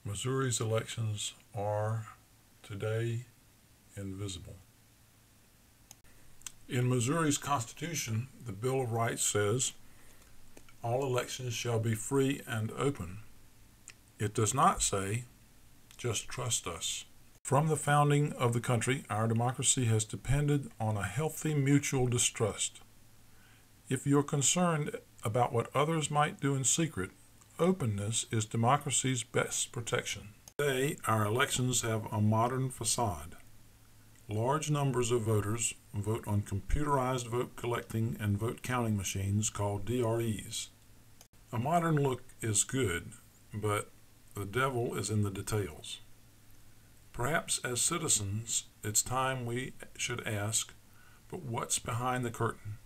Missouri's elections are today invisible. In Missouri's Constitution, the Bill of Rights says, all elections shall be free and open. It does not say, just trust us. From the founding of the country, our democracy has depended on a healthy mutual distrust. If you're concerned about what others might do in secret, openness is democracy's best protection. Today, our elections have a modern facade. Large numbers of voters vote on computerized vote collecting and vote counting machines called DREs. A modern look is good, but the devil is in the details. Perhaps as citizens, it's time we should ask, but what's behind the curtain?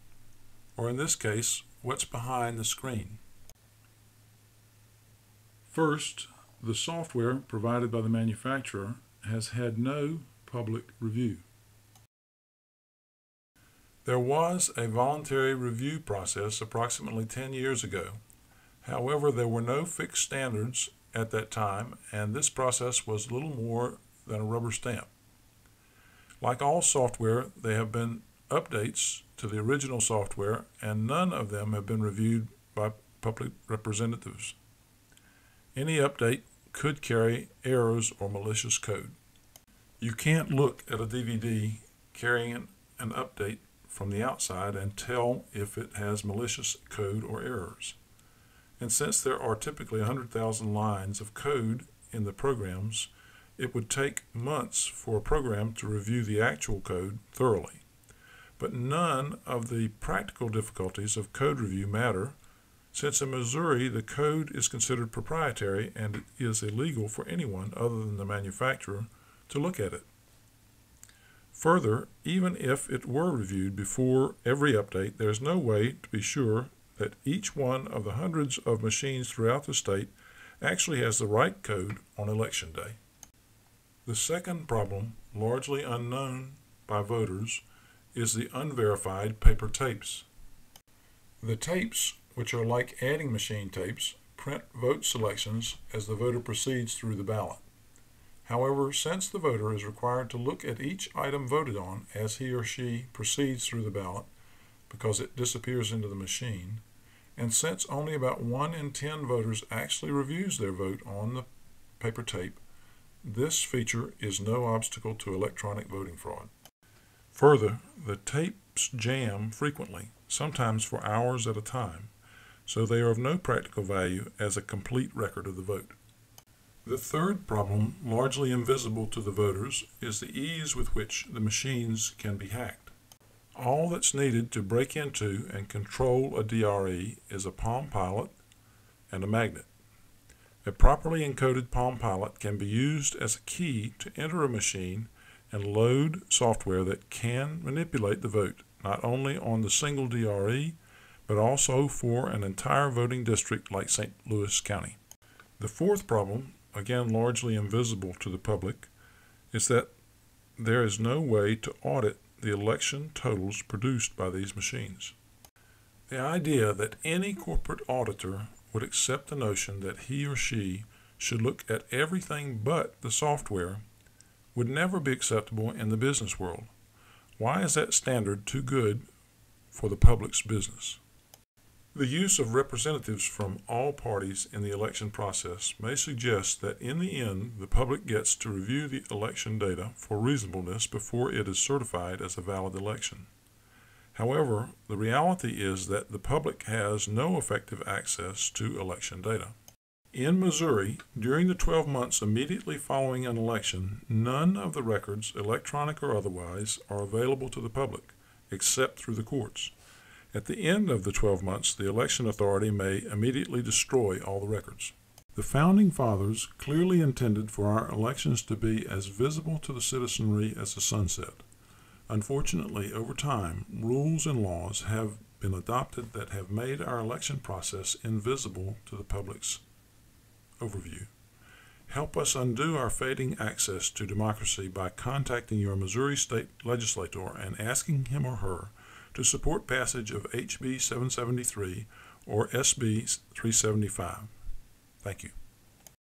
Or in this case, what's behind the screen? First, the software provided by the manufacturer has had no public review. There was a voluntary review process approximately 10 years ago. However, there were no fixed standards at that time, and this process was little more than a rubber stamp. Like all software, there have been updates to the original software, and none of them have been reviewed by public representatives. Any update could carry errors or malicious code. You can't look at a DVD carrying an update from the outside and tell if it has malicious code or errors. And since there are typically 100,000 lines of code in the programs, it would take months for a program to review the actual code thoroughly. But none of the practical difficulties of code review matter, since in Missouri the code is considered proprietary and it is illegal for anyone other than the manufacturer to look at it. Further, even if it were reviewed before every update, there is no way to be sure that each one of the hundreds of machines throughout the state actually has the right code on election day. The second problem, largely unknown by voters, is the unverified paper tapes. The tapes, which are like adding machine tapes, print vote selections as the voter proceeds through the ballot. However, since the voter is required to look at each item voted on as he or she proceeds through the ballot because it disappears into the machine, and since only about 1 in 10 voters actually reviews their vote on the paper tape, this feature is no obstacle to electronic voting fraud. Further, the tapes jam frequently, sometimes for hours at a time, so they are of no practical value as a complete record of the vote. The third problem, largely invisible to the voters, is the ease with which the machines can be hacked. All that's needed to break into and control a DRE is a Palm Pilot and a magnet. A properly encoded Palm Pilot can be used as a key to enter a machine and load software that can manipulate the vote, not only on the single DRE, but also for an entire voting district like St. Louis County. The fourth problem, again largely invisible to the public, is that there is no way to audit the election totals produced by these machines. The idea that any corporate auditor would accept the notion that he or she should look at everything but the software would never be acceptable in the business world. Why is that standard too good for the public's business? The use of representatives from all parties in the election process may suggest that in the end the public gets to review the election data for reasonableness before it is certified as a valid election. However, the reality is that the public has no effective access to election data. In Missouri, during the 12 months immediately following an election, none of the records, electronic or otherwise, are available to the public, except through the courts. At the end of the 12 months, the election authority may immediately destroy all the records. The Founding Fathers clearly intended for our elections to be as visible to the citizenry as the sunset. Unfortunately, over time, rules and laws have been adopted that have made our election process invisible to the public's overview. Help us undo our fading access to democracy by contacting your Missouri State Legislator and asking him or her to support passage of HB 773 or SB 375. Thank you.